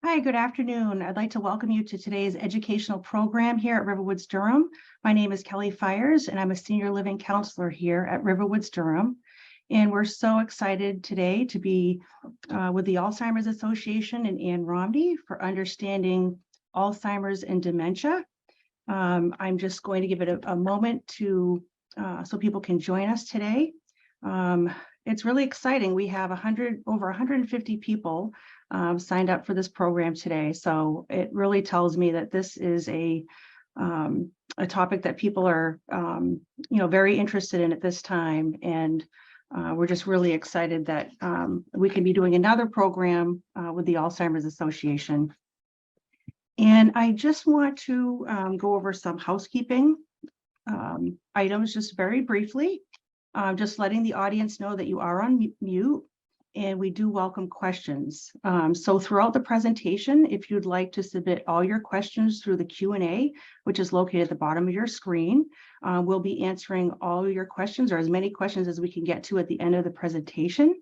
Hi, good afternoon. I'd like to welcome you to today's educational program here at Riverwoods Durham. My name is Kelly Fires, and I'm a senior living counselor here at Riverwoods Durham. And we're so excited today to be with the Alzheimer's Association and Ann Romney for understanding Alzheimer's and dementia. I'm just going to give it a moment to so people can join us today. It's really exciting. We have over 150 people signed up for this program today. So it really tells me that this is a topic that people are, very interested in at this time. And we're just really excited that we can be doing another program with the Alzheimer's Association. And I just want to go over some housekeeping items just very briefly. Just letting the audience know that you are on mute and we do welcome questions. So throughout the presentation, if you'd like to submit all your questions through the Q&A, which is located at the bottom of your screen, we'll be answering all your questions or as many questions as we can get to at the end of the presentation.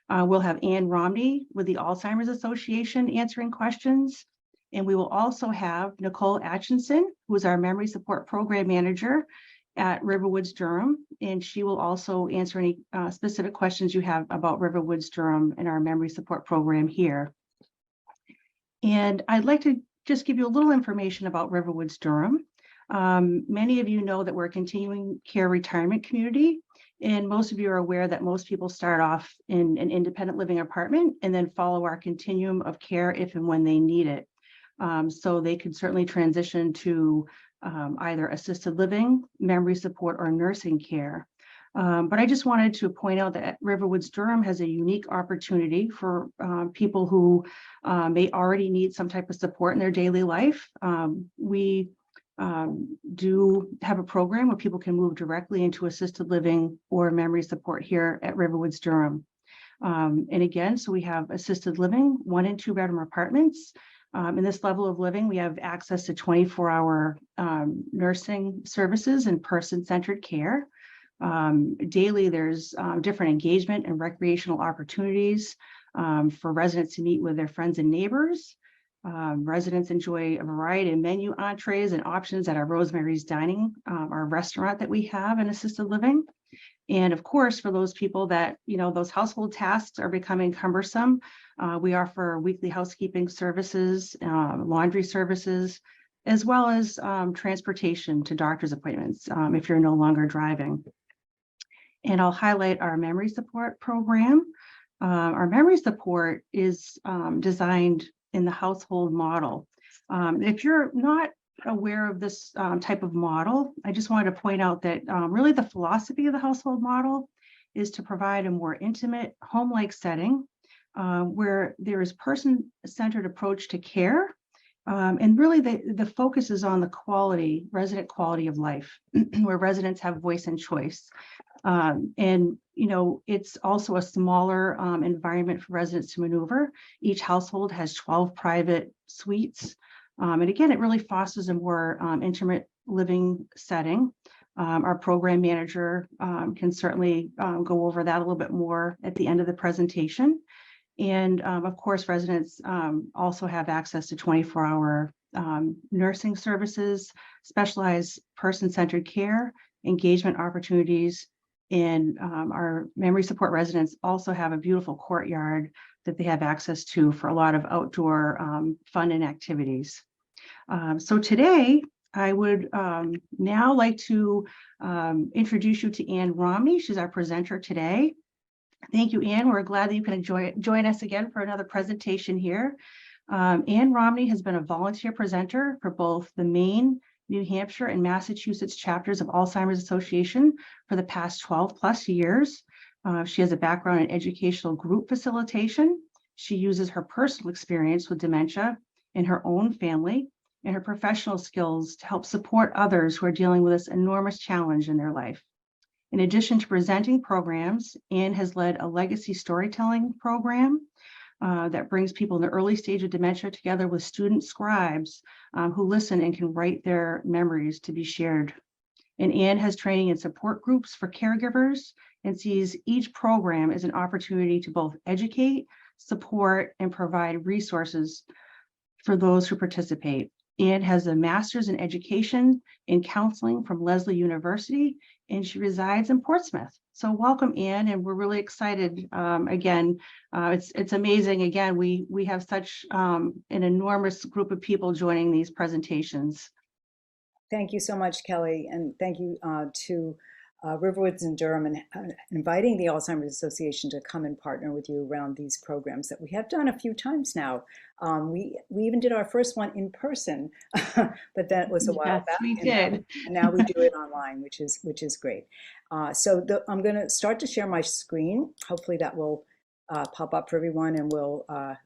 We'll have Ann Romney with the Alzheimer's Association answering questions. And we will also have Nicole Atchinson, who is our Memory Support Program Manager at Riverwoods Durham, and she will also answer any specific questions you have about Riverwoods Durham and our memory support program here. And I'd like to just give you a little information about Riverwoods Durham. Many of you know that we're a continuing care retirement community, and most of you are aware that most people start off in an independent living apartment and then follow our continuum of care if and when they need it. So they could certainly transition to either assisted living, memory support, or nursing care. But I just wanted to point out that Riverwoods Durham has a unique opportunity for people who may already need some type of support in their daily life. We do have a program where people can move directly into assisted living or memory support here at Riverwoods Durham. And again, so we have assisted living, 1 and 2 bedroom apartments. In this level of living, we have access to 24-hour nursing services and person-centered care. Daily, there's different engagement and recreational opportunities for residents to meet with their friends and neighbors. Residents enjoy a variety of menu entrees and options at our Rosemary's Dining, our restaurant that we have in assisted living. And of course, for those people that, those household tasks are becoming cumbersome, we offer weekly housekeeping services, laundry services, as well as transportation to doctor's appointments if you're no longer driving. And I'll highlight our memory support program. Our memory support is designed in the household model. If you're not aware of this type of model, I just wanted to point out that really the philosophy of the household model is to provide a more intimate home-like setting where there is person-centered approach to care. And really the focus is on the resident quality of life, where residents have voice and choice. And it's also a smaller environment for residents to maneuver. Each household has 12 private suites. And again, it really fosters a more intimate living setting. Our program manager can certainly go over that a little bit more at the end of the presentation. And of course, residents also have access to 24-hour nursing services, specialized person-centered care, engagement opportunities, and our memory support residents also have a beautiful courtyard that they have access to for a lot of outdoor fun and activities. So today, I would now like to introduce you to Ann Romney. She's our presenter today. Thank you, Ann. We're glad that you can join us again for another presentation here. Ann Romney has been a volunteer presenter for both the Maine, New Hampshire, and Massachusetts chapters of Alzheimer's Association for the past 12 plus years. She has a background in educational group facilitation. She uses her personal experience with dementia in her own family and her professional skills to help support others who are dealing with this enormous challenge in their life. In addition to presenting programs, Ann has led a legacy storytelling program that brings people in the early stage of dementia together with student scribes who listen and can write their memories to be shared. And Ann has training in support groups for caregivers and sees each program as an opportunity to both educate, support, and provide resources for those who participate. Anne has a master's in education and counseling from Lesley University, and she resides in Portsmouth. So welcome, Anne, and we're really excited. Again, it's amazing. Again, we have such an enormous group of people joining these presentations. Thank you so much, Kelly, and thank you to Riverwoods and Durham and inviting the Alzheimer's Association to come and partner with you around these programs that we have done a few times now. We even did our first one in person, but that was a while back. We did. And now we do it online, which is great. I'm going to start to share my screen. Hopefully that will pop up for everyone, and will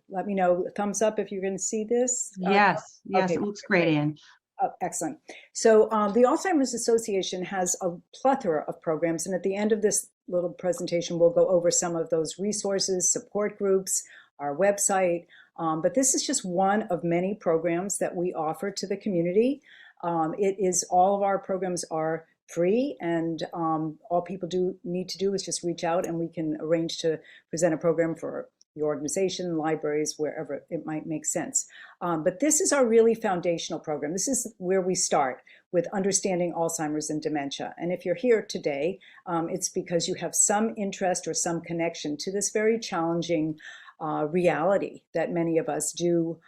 let me know, thumbs up if you're going to see this. Yes, okay, it looks great, Anne. Oh, excellent. So the Alzheimer's Association has a plethora of programs, and at the end of this little presentation, we'll go over some of those resources, support groups, our website. But this is just one of many programs that we offer to the community. All of our programs are free, and all people need to do is just reach out, and we can arrange to present a program for your organization, libraries, wherever it might make sense. But this is our really foundational program. This is where we start with understanding Alzheimer's and dementia. And if you're here today, it's because you have some interest or some connection to this very challenging reality that many of us do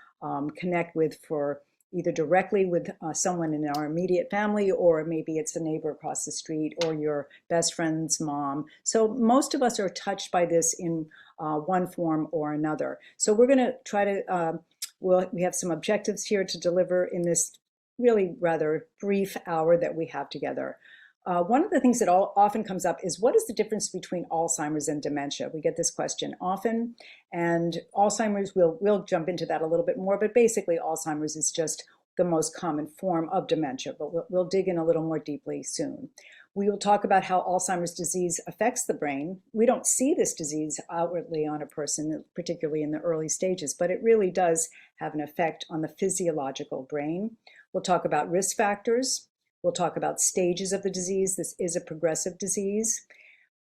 connect with, for either directly with someone in our immediate family, or maybe it's a neighbor across the street or your best friend's mom. So most of us are touched by this in one form or another. So we're going to try to, we have some objectives here to deliver in this really rather brief hour that we have together. One of the things that often comes up is, what is the difference between Alzheimer's and dementia? We get this question often, and Alzheimer's, we'll jump into that a little bit more, but basically Alzheimer's is just the most common form of dementia, but we'll dig in a little more deeply soon. We will talk about how Alzheimer's disease affects the brain. We don't see this disease outwardly on a person, particularly in the early stages, but it really does have an effect on the physiological brain. We'll talk about risk factors. We'll talk about stages of the disease. This is a progressive disease.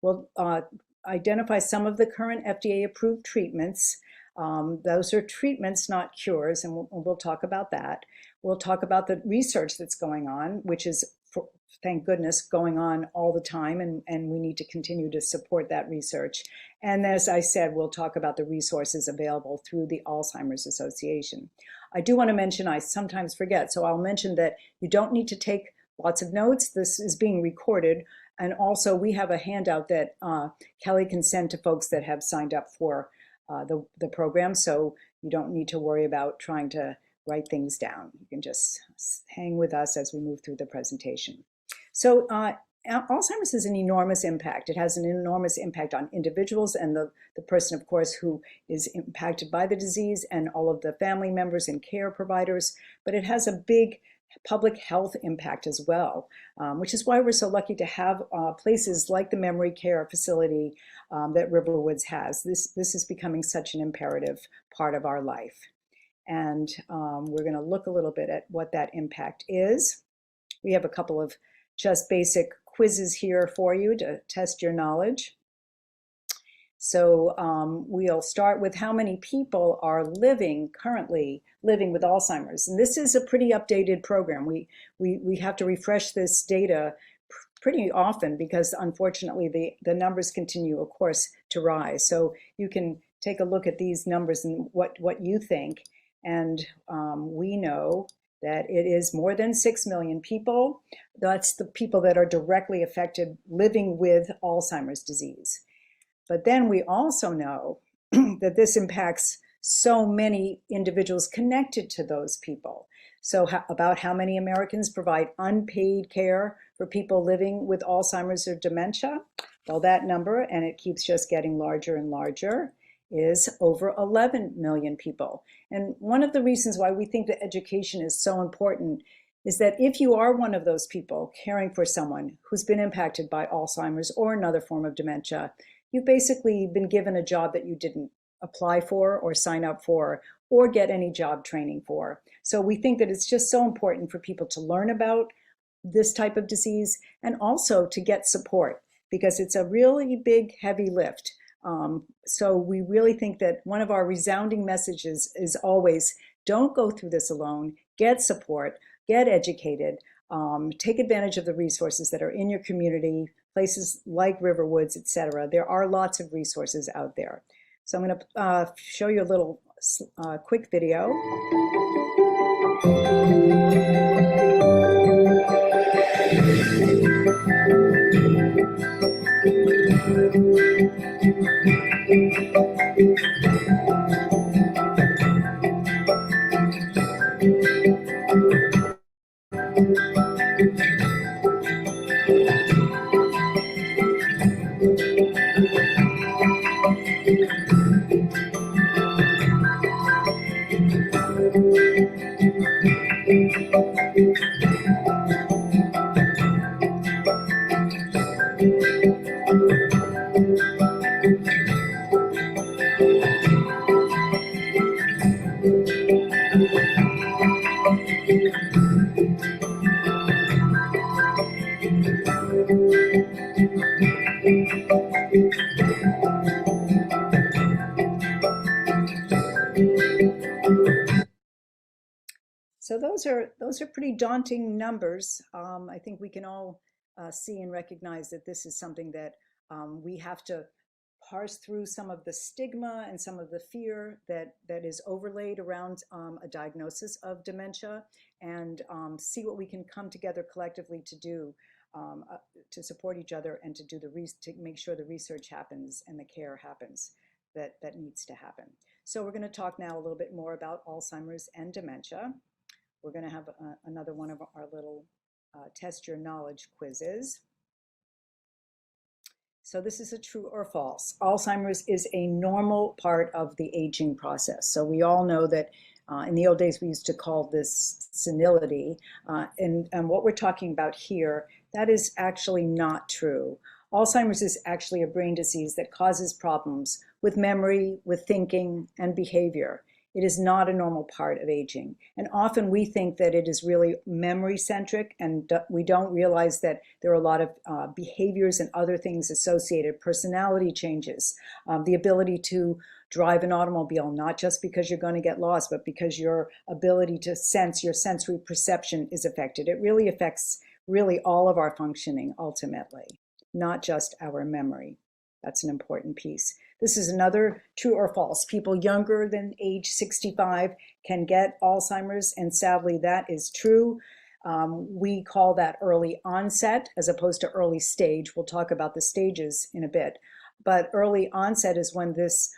We'll identify some of the current FDA-approved treatments. Those are treatments, not cures, and we'll talk about that. We'll talk about the research that's going on, which is, thank goodness, going on all the time, and we need to continue to support that research. And as I said, we'll talk about the resources available through the Alzheimer's Association. I do want to mention, I sometimes forget, so I'll mention that you don't need to take lots of notes. This is being recorded. And also we have a handout that Kelly can send to folks that have signed up for the program. So you don't need to worry about trying to write things down. You can just hang with us as we move through the presentation. So Alzheimer's has an enormous impact. It has an enormous impact on individuals and the person, of course, who is impacted by the disease, and all of the family members and care providers. But it has a big public health impact as well, which is why we're so lucky to have places like the memory care facility that Riverwoods has. This is becoming such an imperative part of our life. And we're going to look a little bit at what that impact is. We have a couple of just basic quizzes here for you to test your knowledge. So we'll start with how many people are currently living with Alzheimer's. And this is a pretty updated program. We have to refresh this data pretty often because unfortunately the numbers continue, of course, to rise. So you can take a look at these numbers and what you think. And we know that it is more than 6 million people. That's the people that are directly affected living with Alzheimer's disease. But then we also know that this impacts so many individuals connected to those people. So about how many Americans provide unpaid care for people living with Alzheimer's or dementia? Well, that number, and it keeps just getting larger and larger, is over 11 million people. And one of the reasons why we think that education is so important is that if you are one of those people caring for someone who's been impacted by Alzheimer's or another form of dementia, you've basically been given a job that you didn't apply for or sign up for or get any job training for. So we think that it's just so important for people to learn about this type of disease and also to get support because it's a really big, heavy lift. So we really think that one of our resounding messages is always, Don't go through this alone. Get support, get educated, take advantage of the resources that are in your community, places like Riverwoods, etc. There are lots of resources out there. So I'm going to show you a little quick video. So those are pretty daunting numbers. I think we can all see and recognize that this is something that we have to parse through some of the stigma and some of the fear that is overlaid around a diagnosis of dementia, and see what we can come together collectively to do to support each other and to make sure the research happens and the care happens that needs to happen. So we're going to talk now a little bit more about Alzheimer's and dementia. We're going to have another one of our little test your knowledge quizzes. So this is a true or false. Alzheimer's is a normal part of the aging process. So we all know that in the old days we used to call this senility. And what we're talking about here, that is actually not true. Alzheimer's is actually a brain disease that causes problems with memory, with thinking, and behavior. It is not a normal part of aging. And often we think that it is really memory-centric, and we don't realize that there are a lot of behaviors and other things associated, personality changes, the ability to drive an automobile, not just because you're going to get lost, but because your ability to sense, your sensory perception is affected. It really affects really all of our functioning ultimately, not just our memory. That's an important piece. This is another true or false. People younger than age 65 can get Alzheimer's, and sadly that is true. We call that early onset as opposed to early stage. We'll talk about the stages in a bit. But early onset is when this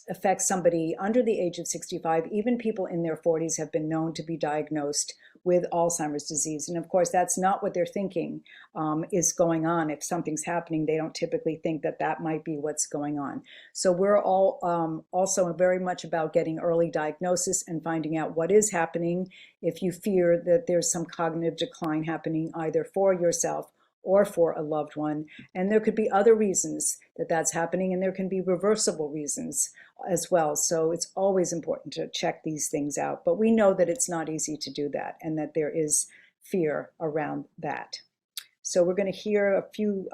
affects somebody under the age of 65. Even people in their 40s have been known to be diagnosed with Alzheimer's disease. And of course, that's not what they're thinking is going on. If something's happening, they don't typically think that that might be what's going on. So we're all also very much about getting early diagnosis and finding out what is happening if you fear that there's some cognitive decline happening either for yourself or for a loved one. And there could be other reasons that that's happening, and there can be reversible reasons as well. So it's always important to check these things out. But we know that it's not easy to do that, and that there is fear around that. So we're going to hear a few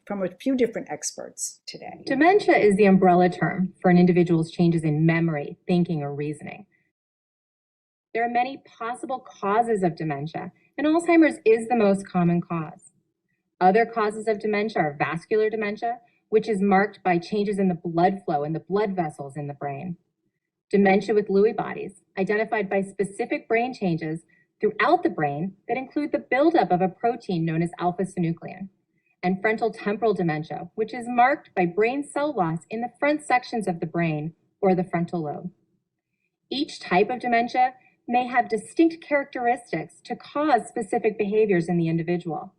from a few different experts today. Dementia is the umbrella term for an individual's changes in memory, thinking, or reasoning. There are many possible causes of dementia, and Alzheimer's is the most common cause. Other causes of dementia are vascular dementia, which is marked by changes in the blood flow in the blood vessels in the brain. Dementia with Lewy bodies, identified by specific brain changes throughout the brain that include the buildup of a protein known as alpha-synuclein. And frontal temporal dementia, which is marked by brain cell loss in the front sections of the brain or the frontal lobe. Each type of dementia may have distinct characteristics to cause specific behaviors in the individual.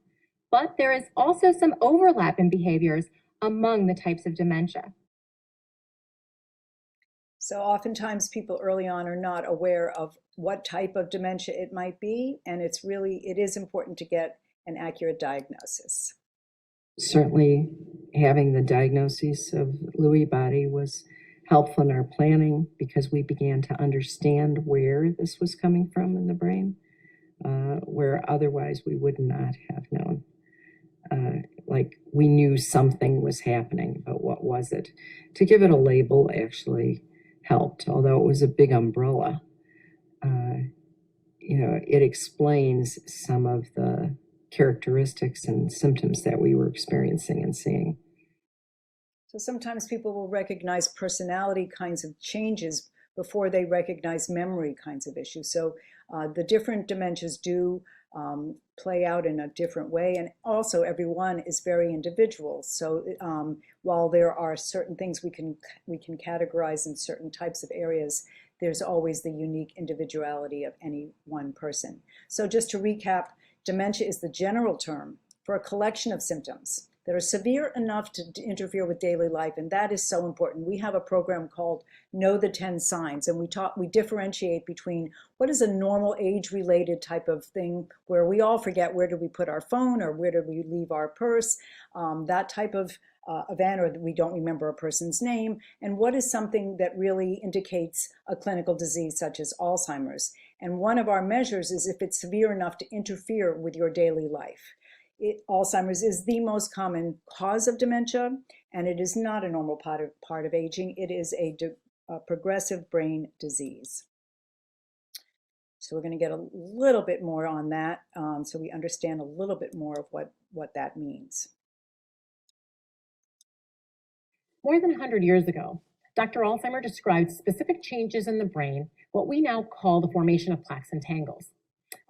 But there is also some overlap in behaviors among the types of dementia. So oftentimes people early on are not aware of what type of dementia it might be, and it is important to get an accurate diagnosis. Certainly having the diagnosis of Lewy body was helpful in our planning because we began to understand where this was coming from in the brain, where otherwise we would not have known. Like we knew something was happening, but what was it? To give it a label actually helped, although it was a big umbrella. it explains some of the characteristics and symptoms that we were experiencing and seeing. So sometimes people will recognize personality kinds of changes before they recognize memory kinds of issues. So the different dementias do play out in a different way, and also everyone is very individual. So while there are certain things we can categorize in certain types of areas, there's always the unique individuality of any one person. So just to recap, dementia is the general term for a collection of symptoms that are severe enough to interfere with daily life, and that is so important. We have a program called Know the 10 Signs, and we differentiate between what is a normal age-related type of thing where we all forget where did we put our phone or where did we leave our purse, that type of event, or we don't remember a person's name, and what is something that really indicates a clinical disease such as Alzheimer's. And one of our measures is if it's severe enough to interfere with your daily life. Alzheimer's is the most common cause of dementia, and it is not a normal part of aging. It is a progressive brain disease. So we're going to get a little bit more on that so we understand a little bit more of what that means. More than 100 years ago, Dr. Alzheimer described specific changes in the brain, what we now call the formation of plaques and tangles.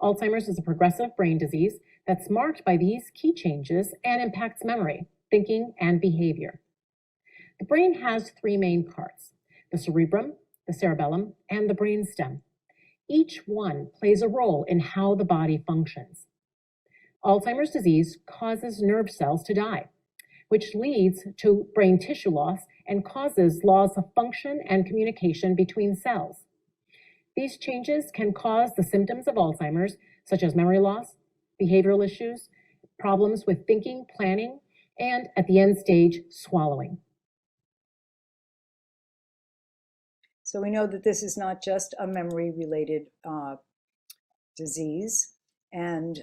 Alzheimer's is a progressive brain disease that's marked by these key changes and impacts memory, thinking, and behavior. The brain has three main parts: the cerebrum, the cerebellum, and the brainstem. Each one plays a role in how the body functions. Alzheimer's disease causes nerve cells to die, which leads to brain tissue loss and causes loss of function and communication between cells. These changes can cause the symptoms of Alzheimer's, such as memory loss, behavioral issues, problems with thinking, planning, and at the end stage, swallowing. So we know that this is not just a memory-related disease. And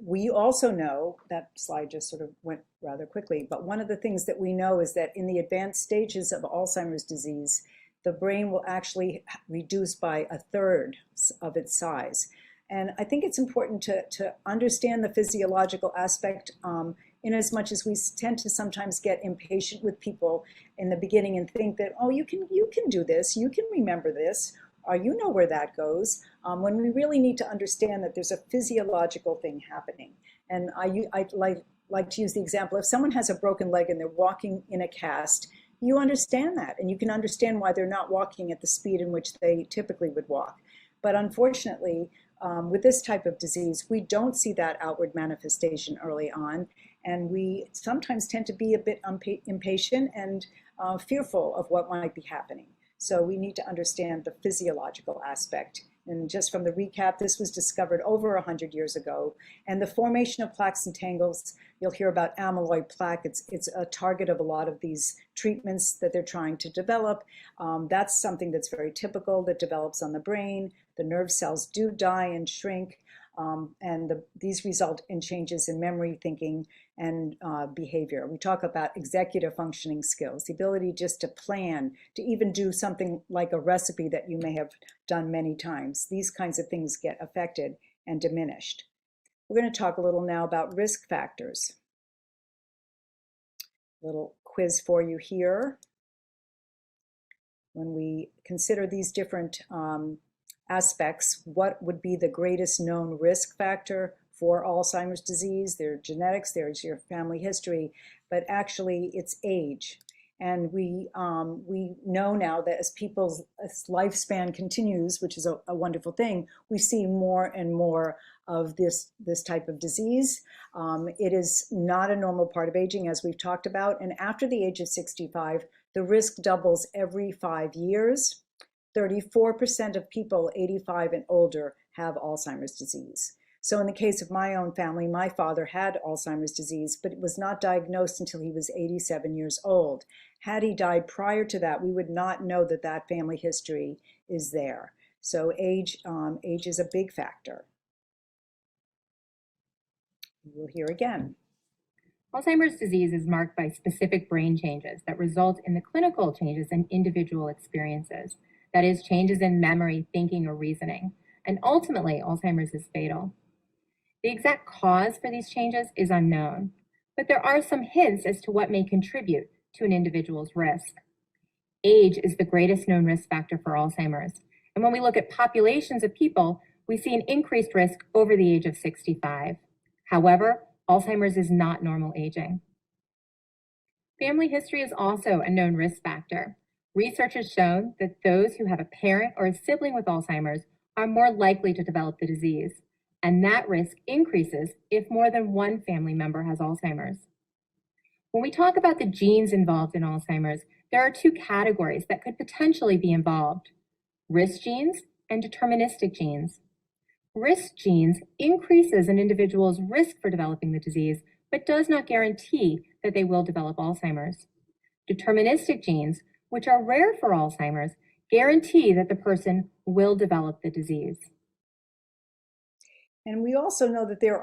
we also know, that slide just sort of went rather quickly, but one of the things that we know is that in the advanced stages of Alzheimer's disease, the brain will actually reduce by 1/3 of its size. And I think it's important to understand the physiological aspect in as much as we tend to sometimes get impatient with people in the beginning and think that, oh, you can do this, you can remember this, or you know where that goes, when we really need to understand that there's a physiological thing happening. And I like to use the example, if someone has a broken leg and they're walking in a cast, you understand that, and you can understand why they're not walking at the speed in which they typically would walk. But unfortunately, with this type of disease, we don't see that outward manifestation early on, and we sometimes tend to be a bit impatient and fearful of what might be happening. So we need to understand the physiological aspect. And just from the recap, this was discovered over 100 years ago. And the formation of plaques and tangles, you'll hear about amyloid plaque. It's a target of a lot of these treatments that they're trying to develop. That's something that's very typical that develops on the brain. The nerve cells do die and shrink. These result in changes in memory, thinking, and behavior. We talk about executive functioning skills, the ability just to plan, to even do something like a recipe that you may have done many times. These kinds of things get affected and diminished. We're going to talk a little now about risk factors. A little quiz for you here. When we consider these different aspects, what would be the greatest known risk factor for Alzheimer's disease? There's genetics, there's your family history, but actually it's age. And we know now that as people's lifespan continues, which is a wonderful thing, we see more and more of this type of disease. It is not a normal part of aging, as we've talked about. And after the age of 65, the risk doubles every 5 years. 34% of people 85 and older have Alzheimer's disease. So in the case of my own family, my father had Alzheimer's disease, but it was not diagnosed until he was 87 years old. Had he died prior to that, we would not know that that family history is there. So age is a big factor. We'll hear again. Alzheimer's disease is marked by specific brain changes that result in the clinical changes in individual experiences. that is, changes in memory, thinking, or reasoning. And ultimately, Alzheimer's is fatal. The exact cause for these changes is unknown, but there are some hints as to what may contribute to an individual's risk. Age is the greatest known risk factor for Alzheimer's. And when we look at populations of people, we see an increased risk over the age of 65. However, Alzheimer's is not normal aging. Family history is also a known risk factor. Research has shown that those who have a parent or a sibling with Alzheimer's are more likely to develop the disease, and that risk increases if more than one family member has Alzheimer's. When we talk about the genes involved in Alzheimer's, there are two categories that could potentially be involved: risk genes and deterministic genes. Risk genes increases an individual's risk for developing the disease, but does not guarantee that they will develop Alzheimer's. Deterministic genes, which are rare for Alzheimer's, guarantee that the person will develop the disease. And we also know that there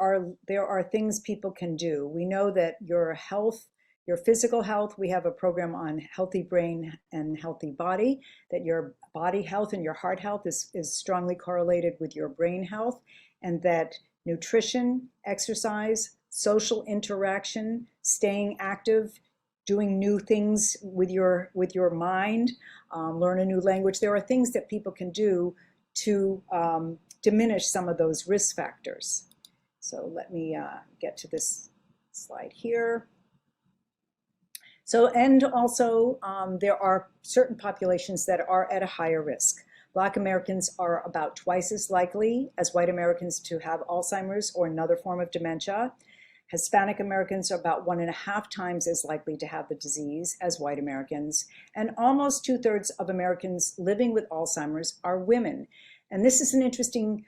are things people can do. We know that your health, your physical health, we have a program on healthy brain and healthy body, that your body health and your heart health is strongly correlated with your brain health, and that nutrition, exercise, social interaction, staying active, doing new things with your mind, learn a new language. There are things that people can do to diminish some of those risk factors. So let me get to this slide here. So, and also there are certain populations that are at a higher risk. Black Americans are about twice as likely as white Americans to have Alzheimer's or another form of dementia. Hispanic Americans are about 1.5 times as likely to have the disease as white Americans. And almost 2/3 of Americans living with Alzheimer's are women. And this is an interesting,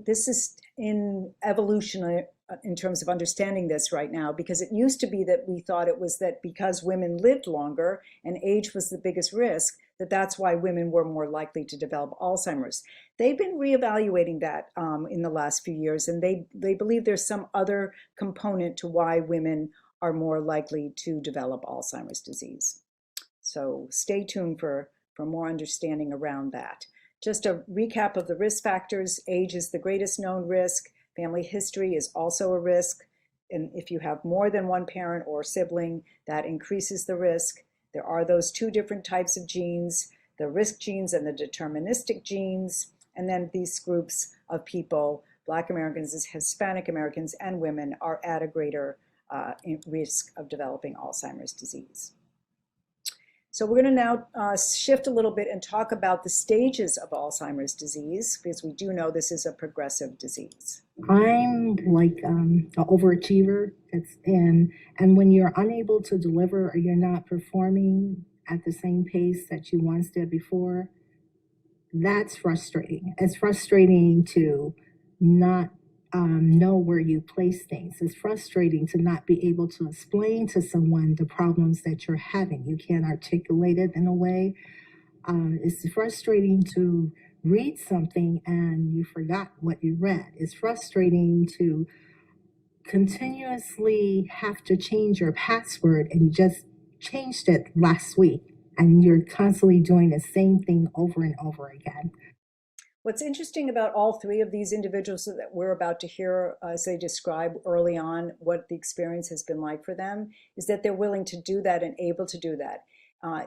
this is in evolution in terms of understanding this right now, because it used to be that we thought it was that because women lived longer and age was the biggest risk, that's why women were more likely to develop Alzheimer's. They've been reevaluating that in the last few years, and they believe there's some other component to why women are more likely to develop Alzheimer's disease. So stay tuned for more understanding around that. Just a recap of the risk factors: age is the greatest known risk. Family history is also a risk. And if you have more than one parent or sibling, that increases the risk. There are those two different types of genes, the risk genes and the deterministic genes. And then these groups of people, Black Americans, Hispanic Americans, and women, are at a greater risk of developing Alzheimer's disease. So we're going to now shift a little bit and talk about the stages of Alzheimer's disease, because we do know this is a progressive disease. I'm like an overachiever, and when you're unable to deliver or you're not performing at the same pace that you once did before, that's frustrating. It's frustrating to not know where you place things. It's frustrating to not be able to explain to someone the problems that you're having. You can't articulate it in a way. It's frustrating to read something and you forgot what you read. It's frustrating to continuously have to change your password, and you just changed it last week, and you're constantly doing the same thing over and over again. What's interesting about all three of these individuals that we're about to hear as they describe early on what the experience has been like for them is that they're willing to do that and able to do that.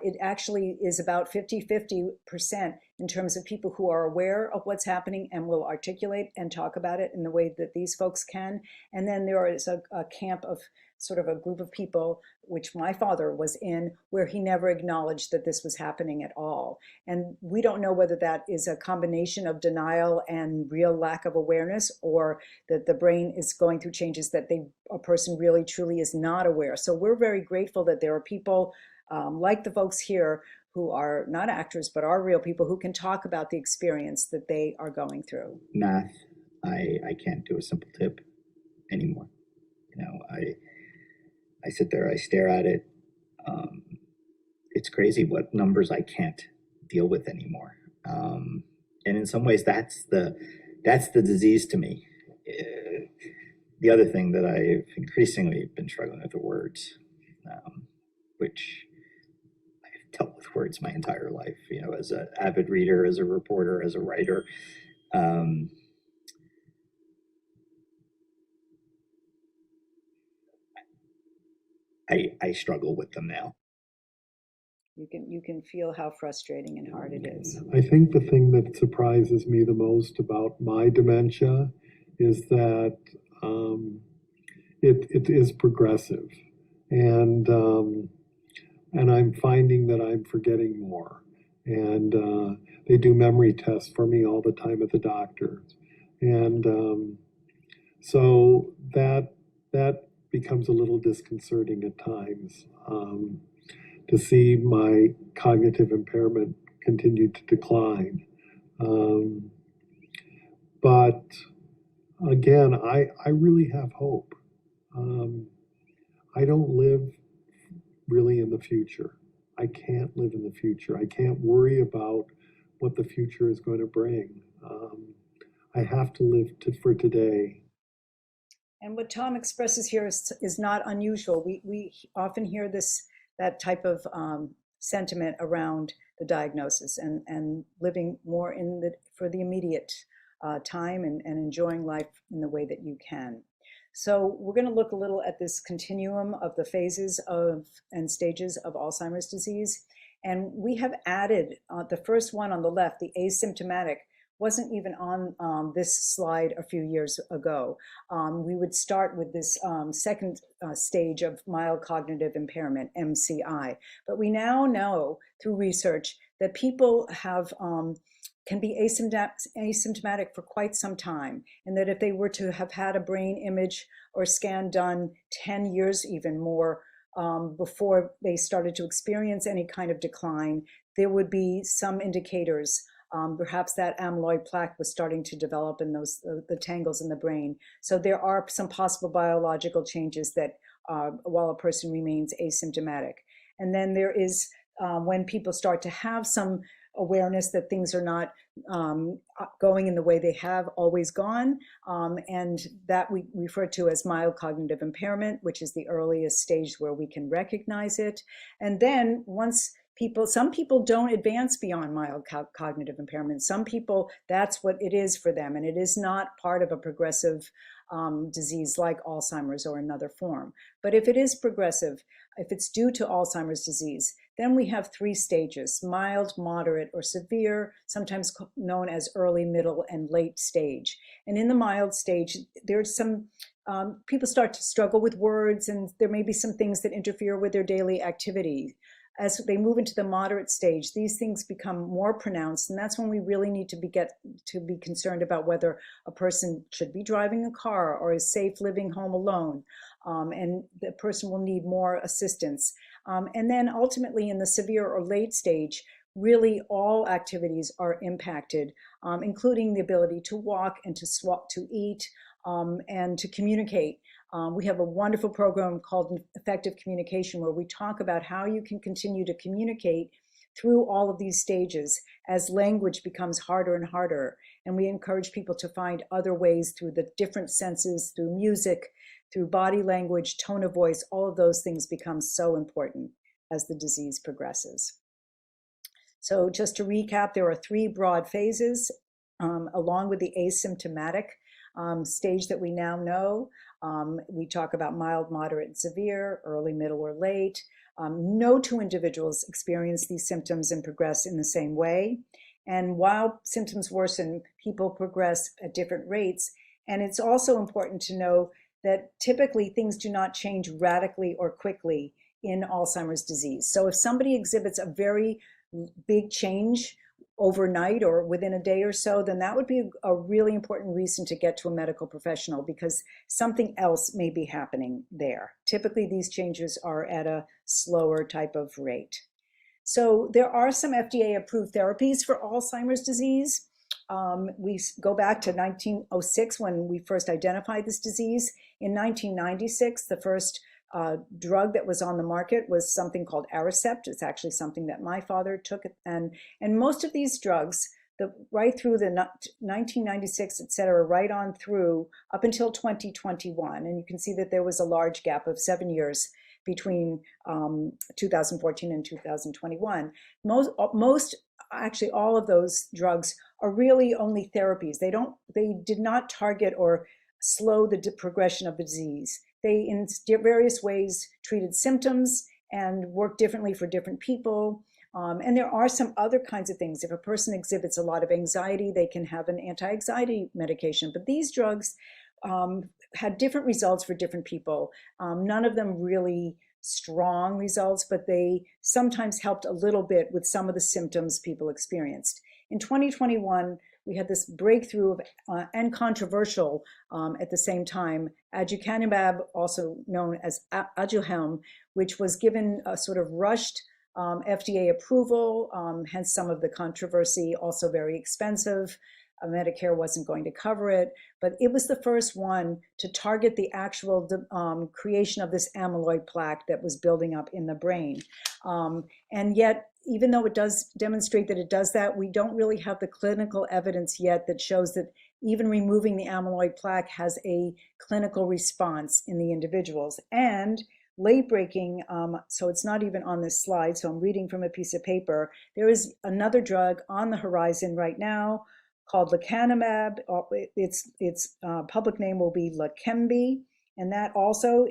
It actually is about 50% in terms of people who are aware of what's happening and will articulate and talk about it in the way that these folks can. And then there is a camp of sort of a group of people, which my father was in, where he never acknowledged that this was happening at all. And we don't know whether that is a combination of denial and real lack of awareness, or that the brain is going through changes that a person really truly is not aware. So we're very grateful that there are people like the folks here who are not actors, but are real people who can talk about the experience that they are going through. Math, I can't do a simple tip anymore. You know, I sit there, I stare at it. It's crazy what numbers I can't deal with anymore. And in some ways, that's the disease to me. The other thing that I've increasingly been struggling with are words, which I've dealt with words my entire life, as an avid reader, as a reporter, as a writer. I struggle with them now. You can feel how frustrating and hard it is. I think the thing that surprises me the most about my dementia is that it is progressive, and I'm finding that I'm forgetting more. And they do memory tests for me all the time at the doctor, and so that becomes a little disconcerting at times. To see my cognitive impairment continue to decline. But again, I really have hope. I don't live really in the future. I can't live in the future. I can't worry about what the future is going to bring. I have to live for today. And what Tom expresses here is not unusual. We often hear that type of sentiment around the diagnosis and living more for the immediate time and enjoying life in the way that you can. So we're going to look a little at this continuum of the phases and stages of Alzheimer's disease. And we have added the first one on the left, the asymptomatic, wasn't even on this slide a few years ago. We would start with this second stage of mild cognitive impairment, MCI. But we now know through research that people can be asymptomatic for quite some time, and that if they were to have had a brain image or scan done 10 years even more before they started to experience any kind of decline, there would be some indicators. Perhaps that amyloid plaque was starting to develop in the tangles in the brain. So there are some possible biological changes that while a person remains asymptomatic. And then there is when people start to have some awareness that things are not going in the way they have always gone, and that we refer to as mild cognitive impairment, which is the earliest stage where we can recognize it. And then some people don't advance beyond mild cognitive impairment. Some people, that's what it is for them, and it is not part of a progressive disease like Alzheimer's or another form. But if it is progressive, if it's due to Alzheimer's disease, then we have 3 stages: mild, moderate, or severe, sometimes known as early, middle, and late stage. And in the mild stage, there's some people start to struggle with words, and there may be some things that interfere with their daily activity. As they move into the moderate stage, these things become more pronounced, and that's when we really need to be concerned about whether a person should be driving a car or is safe living home alone, and the person will need more assistance. And then ultimately in the severe or late stage, really all activities are impacted, including the ability to walk and to swap, to eat, and to communicate. We have a wonderful program called Effective Communication, where we talk about how you can continue to communicate through all of these stages as language becomes harder and harder. And we encourage people to find other ways through the different senses, through music, through body language, tone of voice. All of those things become so important as the disease progresses. So just to recap, there are 3 broad phases, along with the asymptomatic stage that we now know. We talk about mild, moderate, and severe, early, middle, or late. No 2 individuals experience these symptoms and progress in the same way. And while symptoms worsen, people progress at different rates. And it's also important to know that typically things do not change radically or quickly in Alzheimer's disease. So if somebody exhibits a very big change overnight or within a day or so, then that would be a really important reason to get to a medical professional, because something else may be happening there. Typically, these changes are at a slower type of rate. So there are some FDA-approved therapies for Alzheimer's disease. We go back to 1906 when we first identified this disease. In 1996, the first drug that was on the market was something called Aricept. It's actually something that my father took, and most of these drugs, right through the 1996, et cetera, right on through up until 2021, and you can see that there was a large gap of 7 years. between 2014 and 2021. Actually, all of those drugs are really only therapies. They did not target or slow the progression of the disease. They, in various ways, treated symptoms and worked differently for different people. And there are some other kinds of things. If a person exhibits a lot of anxiety, they can have an anti-anxiety medication. But these drugs had different results for different people. None of them really strong results, but they sometimes helped a little bit with some of the symptoms people experienced. In 2021, we had this breakthrough of, and controversial at the same time, aducanumab, also known as Aduhelm, which was given a sort of rushed FDA approval, hence some of the controversy, also very expensive. Medicare wasn't going to cover it, but it was the first one to target the actual creation of this amyloid plaque that was building up in the brain. And yet, even though it does demonstrate that it does that, we don't really have the clinical evidence yet that shows that even removing the amyloid plaque has a clinical response in the individuals. And late breaking, so it's not even on this slide, so I'm reading from a piece of paper. There is another drug on the horizon right now called lecanemab. Its public name will be Leqembi, and that also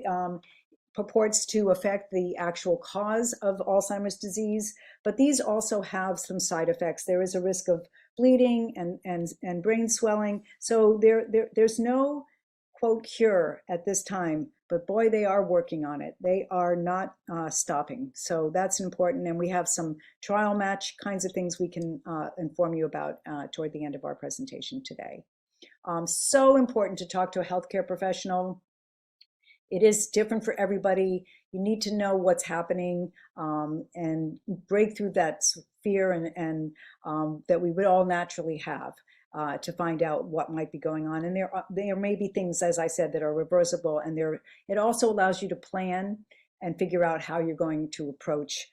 purports to affect the actual cause of Alzheimer's disease. But these also have some side effects. There is a risk of bleeding and brain swelling. So there's no, quote, cure at this time, but boy, they are working on it. They are not stopping. So that's important. And we have some trial match kinds of things we can inform you about toward the end of our presentation today. So important to talk to a healthcare professional. It is different for everybody. You need to know what's happening and break through that fear and that we would all naturally have to find out what might be going on. And there may be things, as I said, that are reversible, and it also allows you to plan and figure out how you're going to approach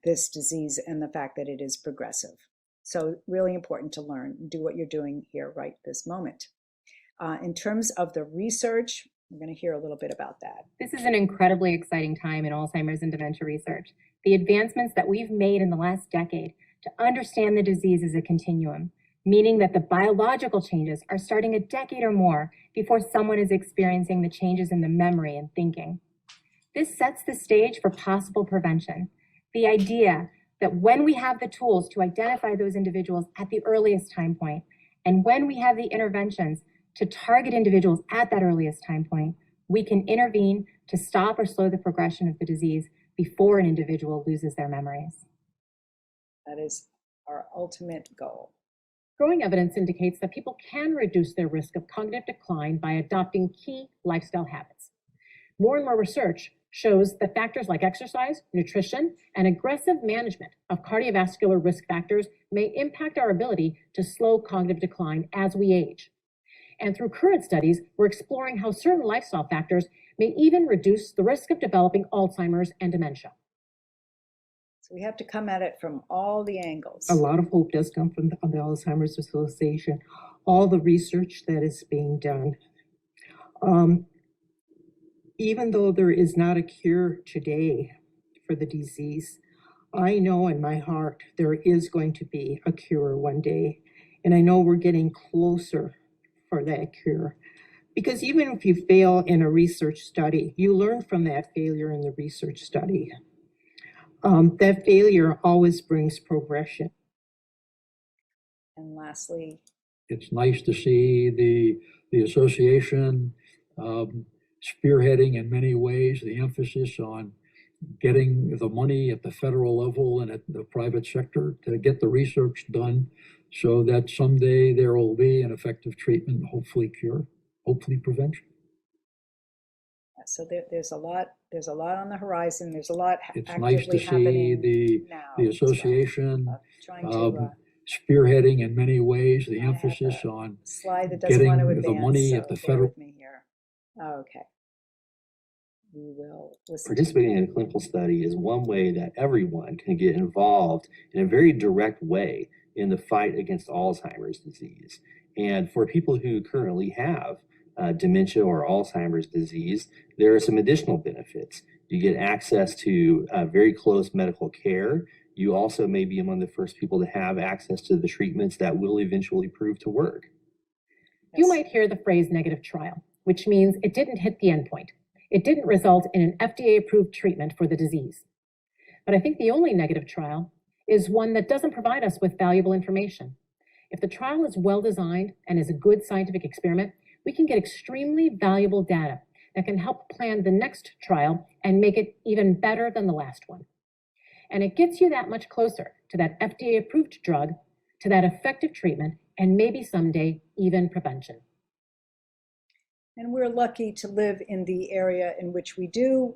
this disease and the fact that it is progressive. So really important to learn, do what you're doing here right this moment. In terms of the research, we're going to hear a little bit about that. This is an incredibly exciting time in Alzheimer's and dementia research. The advancements that we've made in the last decade to understand the disease as a continuum, meaning that the biological changes are starting a decade or more before someone is experiencing the changes in the memory and thinking. This sets the stage for possible prevention. The idea that when we have the tools to identify those individuals at the earliest time point, and when we have the interventions to target individuals at that earliest time point, we can intervene to stop or slow the progression of the disease before an individual loses their memories. That is our ultimate goal. Growing evidence indicates that people can reduce their risk of cognitive decline by adopting key lifestyle habits. More and more research shows that factors like exercise, nutrition, and aggressive management of cardiovascular risk factors may impact our ability to slow cognitive decline as we age. And through current studies, we're exploring how certain lifestyle factors may even reduce the risk of developing Alzheimer's and dementia. So we have to come at it from all the angles. A lot of hope does come from the Alzheimer's Association, all the research that is being done. Even though there is not a cure today for the disease, I know in my heart there is going to be a cure one day. And I know we're getting closer for that cure. Because even if you fail in a research study, you learn from that failure in the research study. That failure always brings progression. And lastly, it's nice to see the association spearheading in many ways the emphasis on getting the money at the federal level and at the private sector to get the research done so that someday there will be an effective treatment, hopefully cure, hopefully prevention. so there's a lot on the horizon. There's a lot It's actively nice to see happening the now. association Trying to spearheading in many ways the I have emphasis a on slide that doesn't getting want to advance, the money so at the bear federal. with me here. Okay. We will listen. Participating in a clinical study is one way that everyone can get involved in a very direct way in the fight against Alzheimer's disease. And for people who currently have dementia or Alzheimer's disease, there are some additional benefits. You get access to very close medical care. You also may be among the first people to have access to the treatments that will eventually prove to work. You might hear the phrase negative trial, which means it didn't hit the endpoint. It didn't result in an FDA-approved treatment for the disease. But I think the only negative trial is one that doesn't provide us with valuable information. If the trial is well designed and is a good scientific experiment, we can get extremely valuable data that can help plan the next trial and make it even better than the last one. And it gets you that much closer to that FDA-approved drug, to that effective treatment, and maybe someday even prevention. And we're lucky to live in the area in which we do,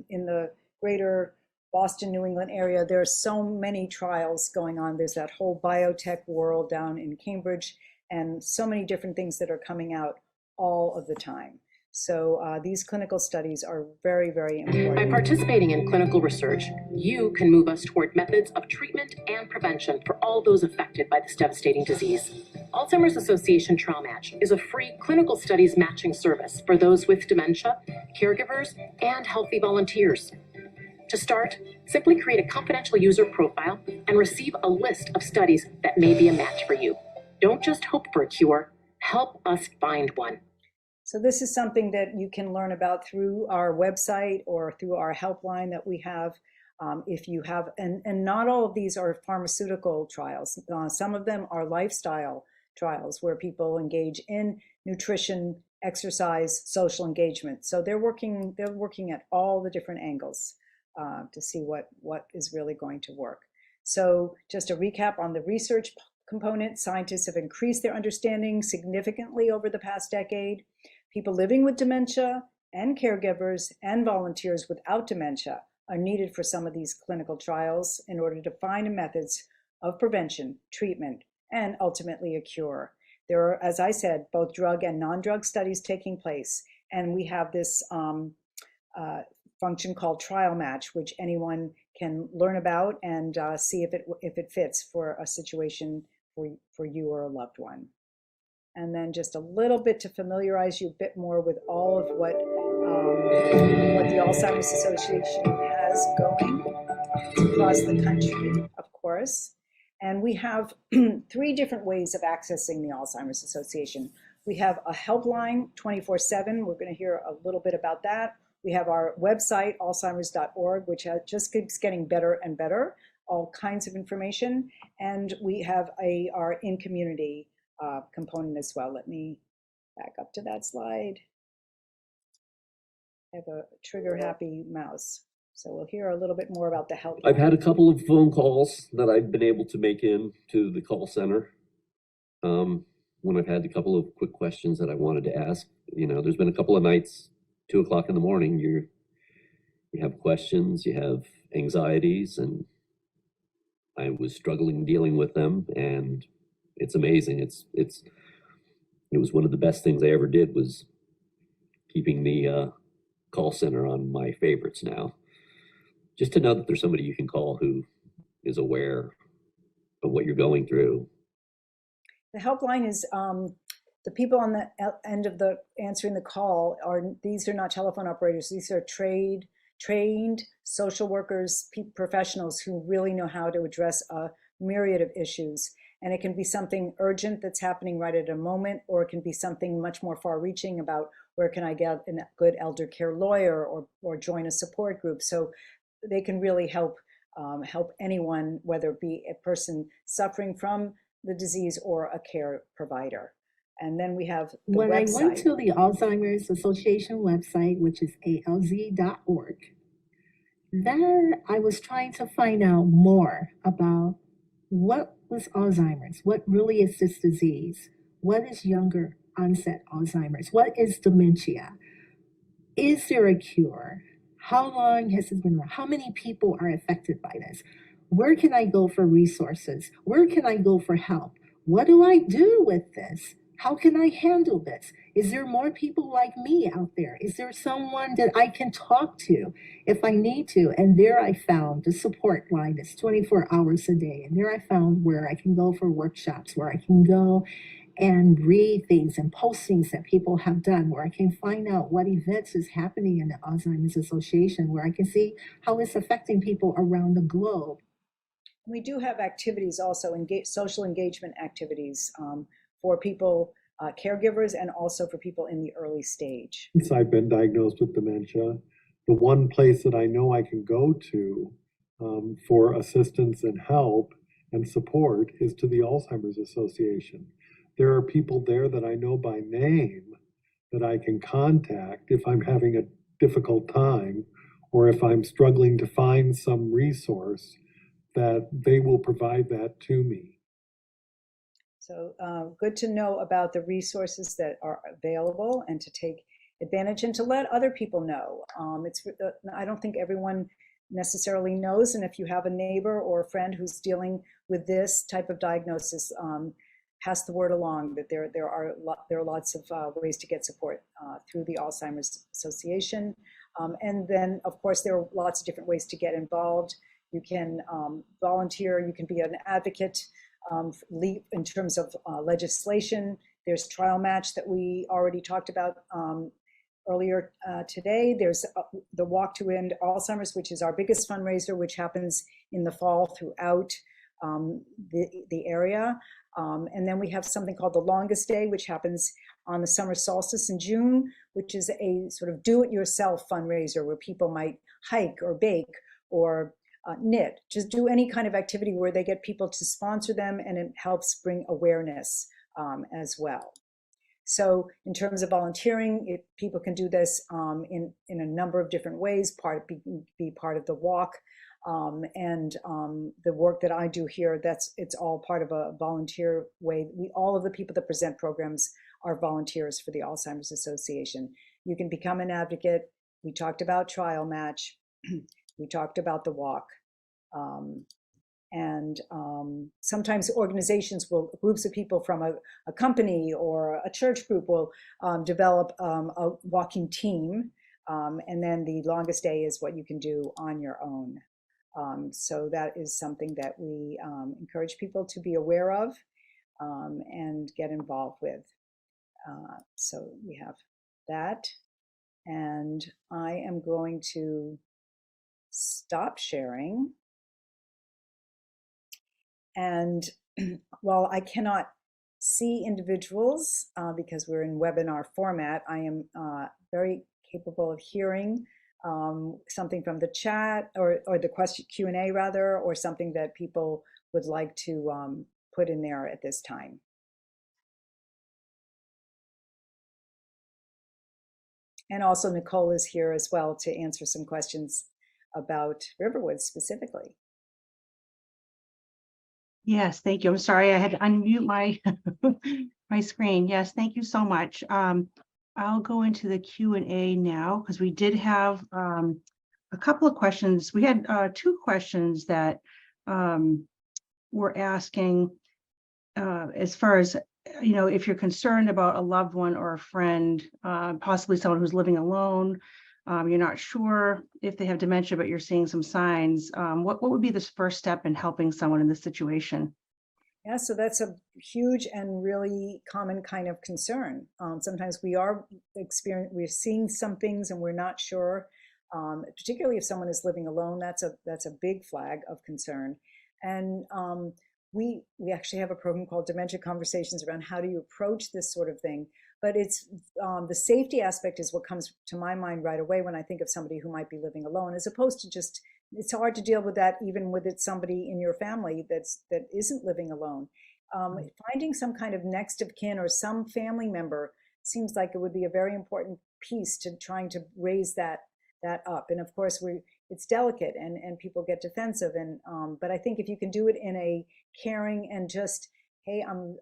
in the greater Boston, New England area. There are so many trials going on. There's that whole biotech world down in Cambridge, and so many different things that are coming out all of the time. So these clinical studies are very, very important. By participating in clinical research, you can move us toward methods of treatment and prevention for all those affected by this devastating disease. Alzheimer's Association Trial Match is a free clinical studies matching service for those with dementia, caregivers, and healthy volunteers. To start, simply create a confidential user profile and receive a list of studies that may be a match for you. Don't just hope for a cure, help us find one. So this is something that you can learn about through our website or through our helpline that we have. If you have, and not all of these are pharmaceutical trials. Some of them are lifestyle trials where people engage in nutrition, exercise, social engagement. So they're working at all the different angles to see what is really going to work. So just a recap on the research component, scientists have increased their understanding significantly over the past decade. People living with dementia and caregivers and volunteers without dementia are needed for some of these clinical trials in order to find methods of prevention, treatment, and ultimately a cure. There are, as I said, both drug and non-drug studies taking place, and we have this function called Trial Match, which anyone can learn about and see if it fits for a situation for you or a loved one. And then just a little bit to familiarize you a bit more with all of what the Alzheimer's Association has going. It's across the country, of course. And we have 3 different ways of accessing the Alzheimer's Association. We have a helpline 24/7. We're going to hear a little bit about that. We have our website, alzheimers.org, which just keeps getting better and better, all kinds of information. And we have our in-community component as well. Let me back up to that slide. I have a trigger-happy mouse. So we'll hear a little bit more about the help. I've had a couple of phone calls that I've been able to make in to the call center when I've had a couple of quick questions that I wanted to ask. You know, there's been a couple of nights, 2 o'clock in the morning, you have questions, you have anxieties, and I was struggling dealing with them, and it's amazing. It was one of the best things I ever did was keeping the call center on my favorites now. Just to know that there's somebody you can call who is aware of what you're going through. The helpline is the people on the end of the answering the call these are not telephone operators. These are trained social workers, professionals who really know how to address a myriad of issues. And it can be something urgent that's happening right at a moment, or it can be something much more far-reaching about where can I get a good elder care lawyer or join a support group. So they can really help anyone, whether it be a person suffering from the disease or a care provider. And then we have the website. I went to the Alzheimer's Association website, which is alz.org, there I was trying to find out more about what was Alzheimer's, what really is this disease, what is younger onset Alzheimer's, what is dementia, is there a cure, how long has it been around, how many people are affected by this, where can I go for resources, where can I go for help, what do I do with this? How can I handle this? Is there more people like me out there? Is there someone that I can talk to if I need to? And there I found the support line that's 24 hours a day. And there I found where I can go for workshops, where I can go and read things and postings that people have done where I can find out what events is happening in the Alzheimer's Association, where I can see how it's affecting people around the globe. We do have activities also, social engagement activities for people, caregivers, and also for people in the early stage. Since I've been diagnosed with dementia, the one place that I know I can go to for assistance and help and support is to the Alzheimer's Association. There are people there that I know by name that I can contact if I'm having a difficult time or if I'm struggling to find some resource, that they will provide that to me. So good to know about the resources that are available and to take advantage and to let other people know. I don't think everyone necessarily knows, and if you have a neighbor or a friend who's dealing with this type of diagnosis, pass the word along that there are lots of ways to get support through the Alzheimer's Association. And then, of course, there are lots of different ways to get involved. You can volunteer, you can be an advocate in terms of legislation. There's Trial Match that we already talked about earlier today. There's the Walk to End Alzheimer's, which is our biggest fundraiser, which happens in the fall throughout the area. And then we have something called the Longest Day, which happens on the summer solstice in June, which is a sort of do-it-yourself fundraiser where people might hike or bake or knit, just do any kind of activity where they get people to sponsor them, and it helps bring awareness as well. So in terms of volunteering, people can do this in a number of different ways, be part of the walk, and the work that I do here, it's all part of a volunteer way. All of the people that present programs are volunteers for the Alzheimer's Association. You can become an advocate. We talked about Trial Match. We talked about the walk. And sometimes groups of people from a company or a church group will develop a walking team. And then the Longest Day is what you can do on your own. So that is something that we encourage people to be aware of and get involved with. So we have that. And I am going to stop sharing. And while I cannot see individuals because we're in webinar format, I am very capable of hearing something from the chat or the question Q&A rather, or something that people would like to put in there at this time. And also Nicole is here as well to answer some questions about Riverwood specifically. Yes, thank you. I'm sorry, I had to unmute my my screen. Yes, thank you so much. I'll go into the Q&A now because we did have a couple of questions. We had two questions that were asking as far as, if you're concerned about a loved one or a friend, possibly someone who's living alone, you're not sure if they have dementia, but you're seeing some signs. What would be the first step in helping someone in this situation? Yeah, so that's a huge and really common kind of concern. Sometimes we're seeing some things and we're not sure, particularly if someone is living alone. That's a big flag of concern. And we actually have a program called Dementia Conversations around how do you approach this sort of thing. But it's the safety aspect is what comes to my mind right away when I think of somebody who might be living alone, as opposed to just, it's hard to deal with that even with somebody in your family that isn't living alone. Finding some kind of next of kin or some family member seems like it would be a very important piece to trying to raise that up. And of course, it's delicate and people get defensive. But I think if you can do it in a caring and just, hey, I'm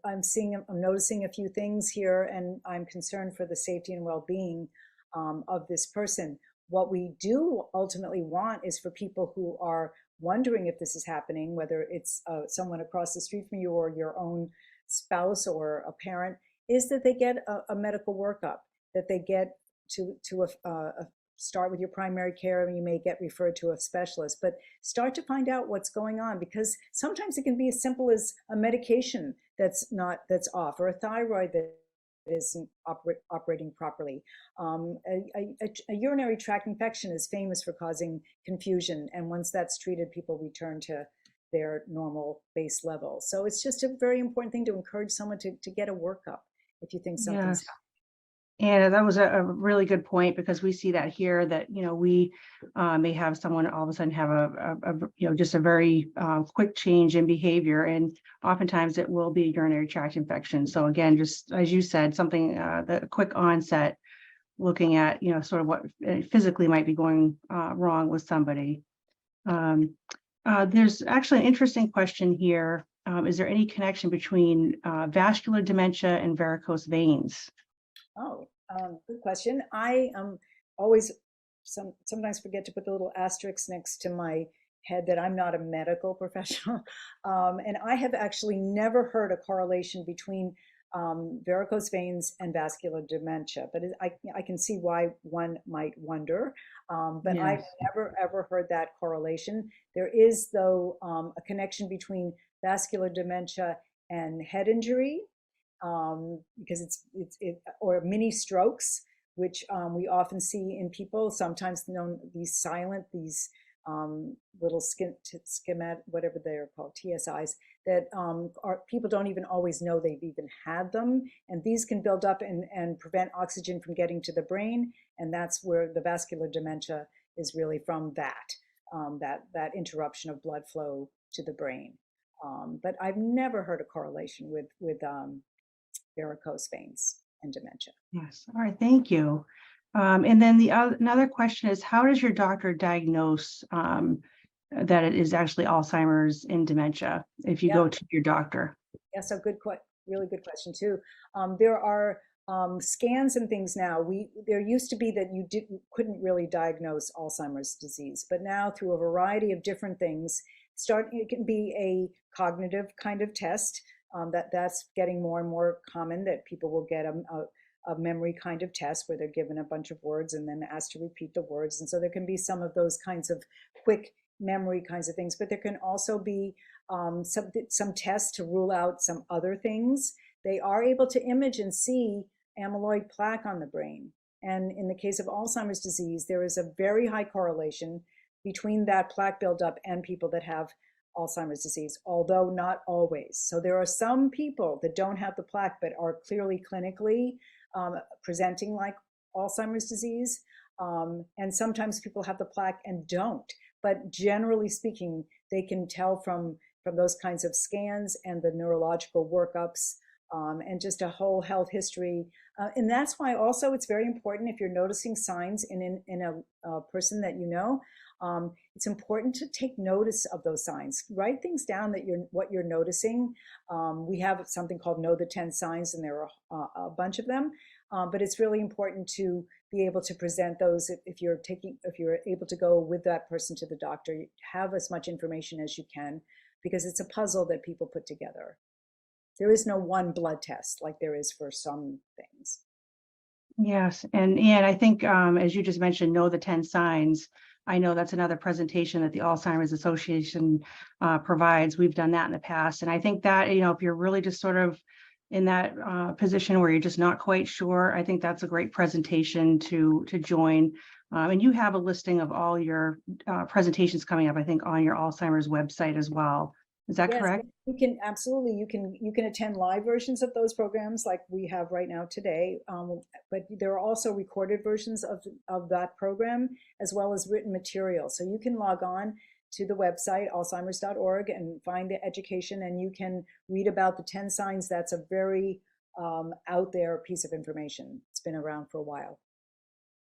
noticing a few things here, and I'm concerned for the safety and well-being of this person. What we do ultimately want is for people who are wondering if this is happening, whether it's someone across the street from you or your own spouse or a parent, is that they get a medical workup, that they get to start with your primary care and you may get referred to a specialist, but start to find out what's going on, because sometimes it can be as simple as a medication that's off, or a thyroid that isn't operating properly. A urinary tract infection is famous for causing confusion, and once that's treated, people return to their normal base level. So it's just a very important thing to encourage someone to get a workup if you think something's Yes. And that was a really good point, because we see that here, that, we may have someone all of a sudden have just a very quick change in behavior. And oftentimes it will be a urinary tract infection. So again, just as you said, something, the quick onset, looking at, sort of what physically might be going wrong with somebody. There's actually an interesting question here. Is there any connection between vascular dementia and varicose veins? Oh, good question. I always sometimes forget to put the little asterisk next to my head that I'm not a medical professional. And I have actually never heard a correlation between varicose veins and vascular dementia, but I can see why one might wonder. But Yes. I've never, ever heard that correlation. There is, though, a connection between vascular dementia and head injury. Because or mini strokes, which we often see in people, sometimes known these silent, these little schematic, whatever they're called, TSIs, that people don't even always know they've even had them, and these can build up and prevent oxygen from getting to the brain, and that's where the vascular dementia is really from, that interruption of blood flow to the brain. But I've never heard a correlation with varicose veins and dementia. Yes. All right. Thank you. And then another question is, how does your doctor diagnose that it is actually Alzheimer's and dementia if you go to your doctor? Yeah, so really good question too. There are scans and things now. There used to be that you couldn't really diagnose Alzheimer's disease, but now through a variety of different things, it can be a cognitive kind of test. That's getting more and more common, that people will get a memory kind of test where they're given a bunch of words and then asked to repeat the words. And so there can be some of those kinds of quick memory kinds of things, but there can also be some tests to rule out some other things. They are able to image and see amyloid plaque on the brain. And in the case of Alzheimer's disease, there is a very high correlation between that plaque buildup and people that have Alzheimer's disease, although not always. So there are some people that don't have the plaque but are clearly clinically presenting like Alzheimer's disease. And sometimes people have the plaque and don't. But generally speaking, they can tell from those kinds of scans and the neurological workups and just a whole health history. And that's why also it's very important, if you're noticing signs in a person that you know, it's important to take notice of those signs. Write things down what you're noticing. We have something called Know the 10 Signs, and there are a bunch of them. But it's really important to be able to present those if you're able to go with that person to the doctor. Have as much information as you can, because it's a puzzle that people put together. There is no one blood test like there is for some things. Yes, and I think as you just mentioned, Know the 10 Signs. I know that's another presentation that the Alzheimer's Association provides. We've done that in the past, and I think that if you're really just sort of in that position where you're just not quite sure, I think that's a great presentation to join. And you have a listing of all your presentations coming up, I think, on your Alzheimer's website as well. Is that correct? You can absolutely, you can attend live versions of those programs like we have right now today. But there are also recorded versions of that program, as well as written material. So you can log on to the website, alzheimers.org, and find the education, and you can read about the 10 signs. That's a very out there piece of information. It's been around for a while.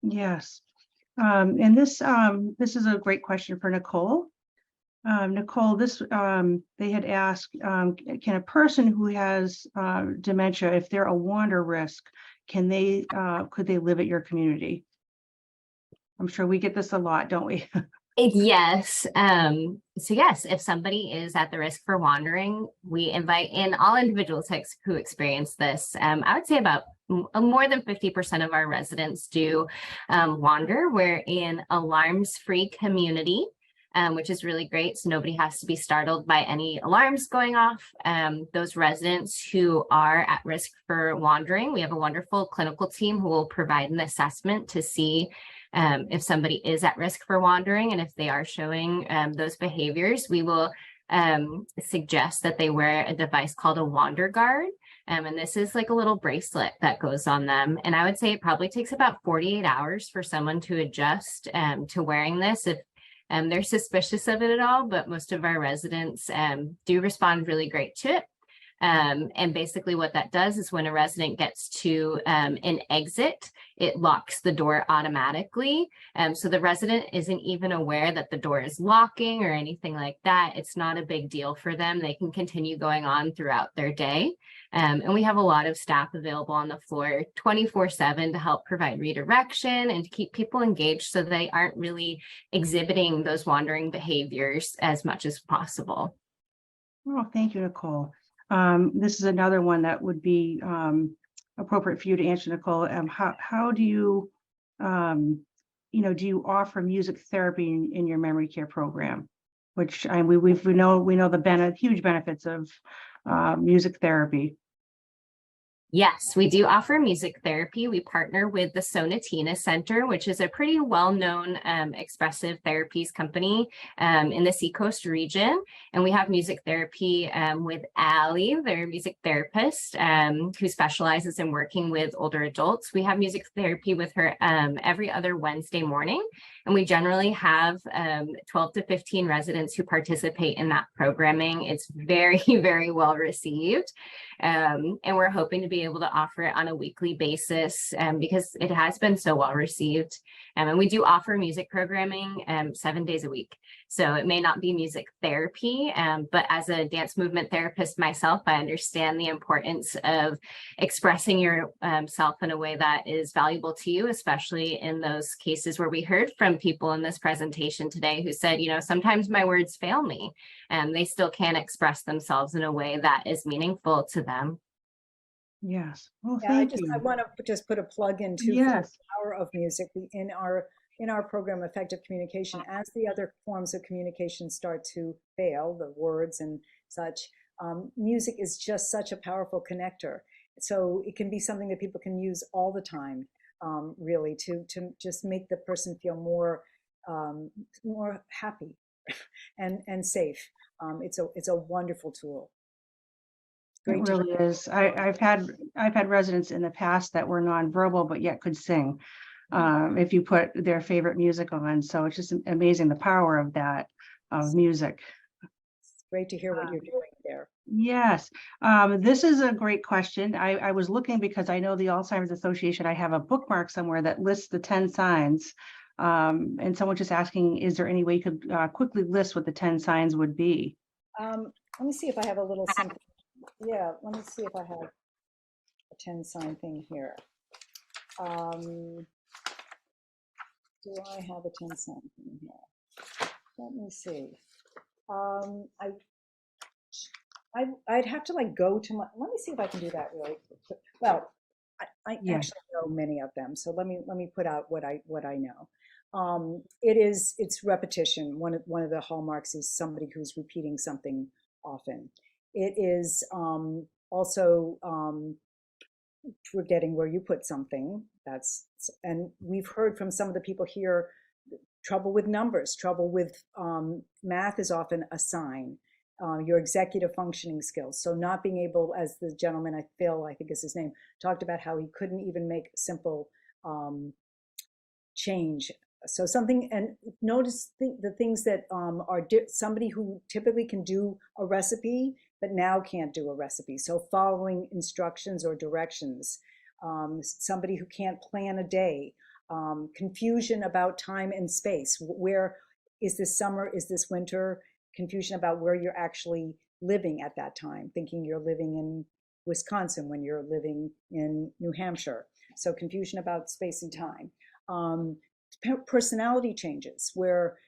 Yes. And this is a great question for Nicole. Nicole, they had asked, can a person who has dementia, if they're a wander risk, could they live at your community? I'm sure we get this a lot, don't we? Yes. So yes, if somebody is at the risk for wandering, we invite in all individuals who experience this. I would say about more than 50% of our residents do wander. We're in alarms-free community, which is really great. So nobody has to be startled by any alarms going off. Those residents who are at risk for wandering, we have a wonderful clinical team who will provide an assessment to see if somebody is at risk for wandering, and if they are showing those behaviors, we will suggest that they wear a device called a Wander Guard. And this is like a little bracelet that goes on them. And I would say it probably takes about 48 hours for someone to adjust to wearing this if they're suspicious of it at all, but most of our residents do respond really great to it. And basically what that does is when a resident gets to an exit, it locks the door automatically. So the resident isn't even aware that the door is locking or anything like that. It's not a big deal for them. They can continue going on throughout their day. And we have a lot of staff available on the floor 24/7 to help provide redirection and to keep people engaged so they aren't really exhibiting those wandering behaviors as much as possible. Oh, thank you, Nicole. This is another one that would be appropriate for you to answer, Nicole. How do you, do you offer music therapy in your memory care program? Which we know the huge benefits of music therapy. Yes, we do offer music therapy. We partner with the Sonatina Center, which is a pretty well-known expressive therapies company in the Seacoast region. And we have music therapy with Allie, their music therapist, who specializes in working with older adults. We have music therapy with her every other Wednesday morning. And we generally have 12 to 15 residents who participate in that programming. It's very, very well received. And we're hoping to be able to offer it on a weekly basis because it has been so well received. And we do offer music programming 7 days a week. So it may not be music therapy, but as a dance movement therapist myself, I understand the importance of expressing yourself in a way that is valuable to you, especially in those cases where we heard from people in this presentation today who said, sometimes my words fail me and they still can't express themselves in a way that is meaningful to them. Yes. Well, Yeah, thank you. I want to just put a plug in too for the power of music in our program, Effective Communication. As the other forms of communication start to fail, the words and such, music is just such a powerful connector. So it can be something that people can use all the time, really, to just make the person feel more happy and safe. It's a wonderful tool. It really is. I've had residents in the past that were nonverbal but yet could sing if you put their favorite music on. So it's just amazing the power of that music. It's great to hear what you're doing there. Yes, this is a great question. I was looking because I know the Alzheimer's Association. I have a bookmark somewhere that lists the 10 signs. And someone just asking, is there any way you could quickly list what the 10 signs would be? Let me see if I have a little something. Yeah, let me see if I have a 10 sign thing here. Do I have a 10 sign thing here? Let me see. I'd have to go to let me see if I can do that really quick. Well, I actually know many of them, so let me put out what I know. It's repetition. One of the hallmarks is somebody who's repeating something often. It is also forgetting where you put something. And we've heard from some of the people here, trouble with numbers, trouble with math is often a sign. Your executive functioning skills. So not being able, as the gentleman, Phil, I think is his name, talked about how he couldn't even make simple change. So something, and notice the things that are somebody who typically can do a recipe, but now can't do a recipe. So following instructions or directions, somebody who can't plan a day, confusion about time and space. Where is this summer? Is this winter? Confusion about where you're actually living at that time, thinking you're living in Wisconsin when you're living in New Hampshire. So confusion about space and time. Personality changes where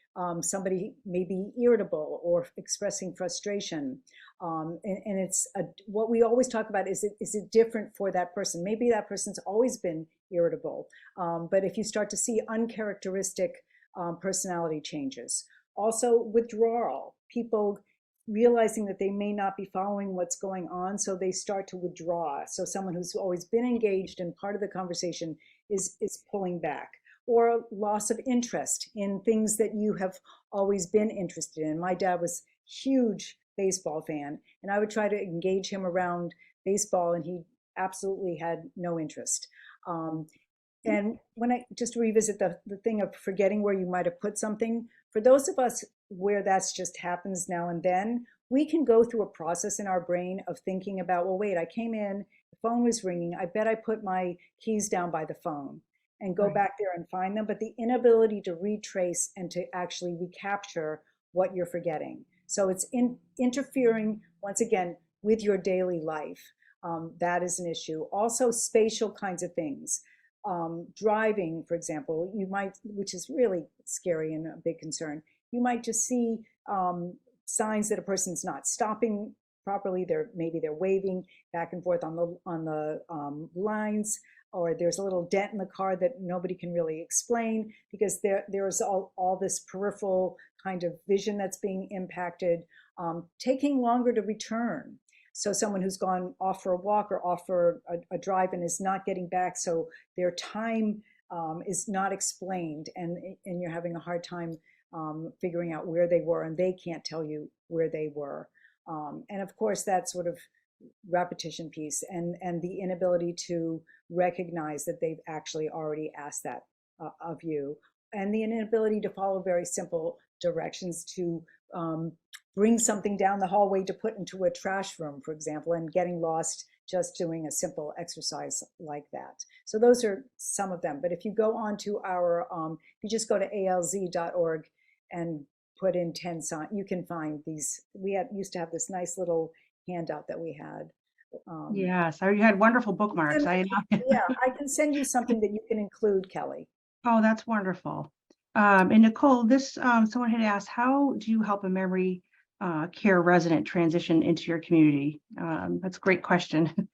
Somebody may be irritable or expressing frustration. And it's what we always talk about is it different for that person? Maybe that person's always been irritable. But if you start to see uncharacteristic personality changes, also withdrawal, people realizing that they may not be following what's going on, so they start to withdraw. So someone who's always been engaged and part of the conversation is pulling back, or loss of interest in things that you have always been interested in. My dad was huge baseball fan, and I would try to engage him around baseball, and he absolutely had no interest. And when I just revisit the thing of forgetting where you might have put something, for those of us where that's just happens now and then, we can go through a process in our brain of thinking about, well, wait, I came in, the phone was ringing, I bet I put my keys down by the phone, and go back there and find them. But the inability to retrace and to actually recapture what you're forgetting. So it's interfering, once again, with your daily life. That is an issue. Also, spatial kinds of things. Driving, for example, you might, which is really scary and a big concern, you might just see signs that a person's not stopping properly. Maybe they're waving back and forth on the lines, or there's a little dent in the car that nobody can really explain because there's all this peripheral kind of vision that's being impacted. Taking longer to return. So someone who's gone off for a walk or off for a drive and is not getting back, so their time is not explained, and you're having a hard time figuring out where they were, and they can't tell you where they were. And of course, that sort of repetition piece and the inability to recognize that they've actually already asked that of you, and the inability to follow very simple directions to bring something down the hallway to put into a trash room, for example, and getting lost just doing a simple exercise like that. So those are some of them. But if you go on to our, if you just go to alz.org and put in 10 signs, you can find these. We used to have this nice little handout that we had. Yes, you had wonderful bookmarks. Yeah, I can send you something that you can include, Kelly. Oh, that's wonderful. And Nicole, someone had asked, how do you help a memory care resident transition into your community? That's a great question.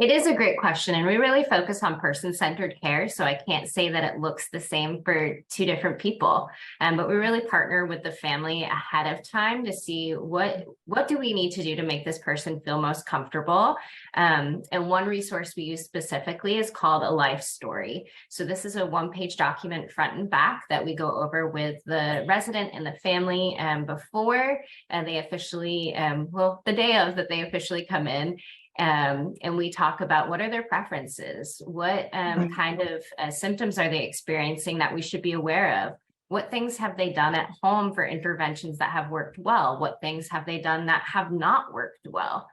It is a great question, and we really focus on person-centered care, so I can't say that it looks the same for two different people, but we really partner with the family ahead of time to see what do we need to do to make this person feel most comfortable. And one resource we use specifically is called A Life Story. So this is a one-page document front and back that we go over with the resident and the family before they officially, the day of that they officially come in. And we talk about what are their preferences, what kind of symptoms are they experiencing that we should be aware of, what things have they done at home for interventions that have worked well, what things have they done that have not worked well.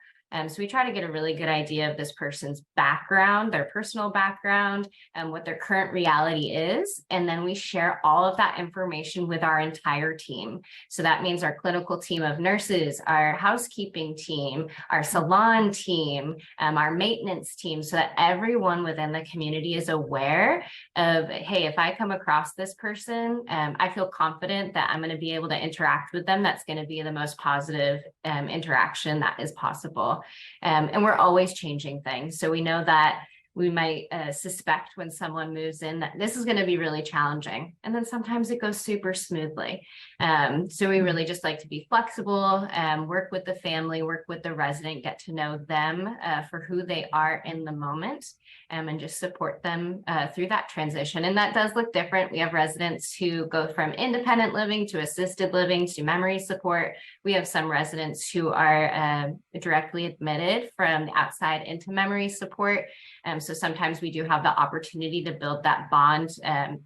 So we try to get a really good idea of this person's background, their personal background, and what their current reality is. And then we share all of that information with our entire team. So that means our clinical team of nurses, our housekeeping team, our salon team, our maintenance team, so that everyone within the community is aware of, hey, if I come across this person, I feel confident that I'm going to be able to interact with them. That's going to be the most positive interaction that is possible. And we're always changing things. So we know that we might suspect when someone moves in that this is going to be really challenging. And then sometimes it goes super smoothly. So we really just like to be flexible, work with the family, work with the resident, get to know them for who they are in the moment, and just support them through that transition. And that does look different. We have residents who go from independent living to assisted living to memory support. We have some residents who are directly admitted from the outside into memory support. So sometimes we do have the opportunity to build that bond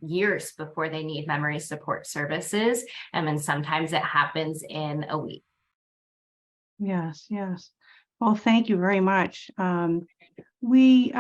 years before they need memory support services. And sometimes it happens in a week. Yes, yes. Well, thank you very much. Currently we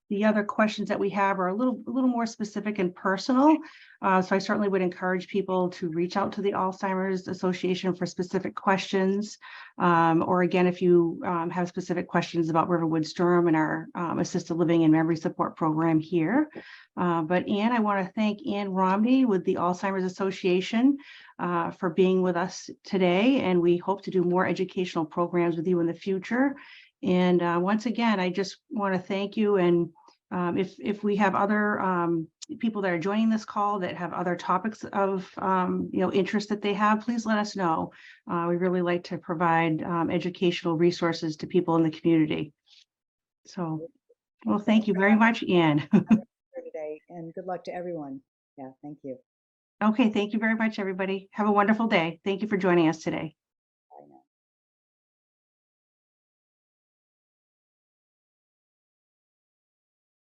the other questions that we have are a little more specific and personal. So I certainly would encourage people to reach out to the Alzheimer's Association for specific questions. Or again, if you have specific questions about Riverwoods Durham and our assisted living and memory support program here. But Ann, I want to thank Ann Romney with the Alzheimer's Association for being with us today. And we hope to do more educational programs with you in the future. And once again, I just want to thank you. And if we have other people that are joining this call that have other topics of interest that they have, please let us know. We really like to provide educational resources to people in the community. So, well, thank you very much, Ann. Today, and good luck to everyone. Yeah, thank you. Okay, thank you very much, everybody. Have a wonderful day. Thank you for joining us today.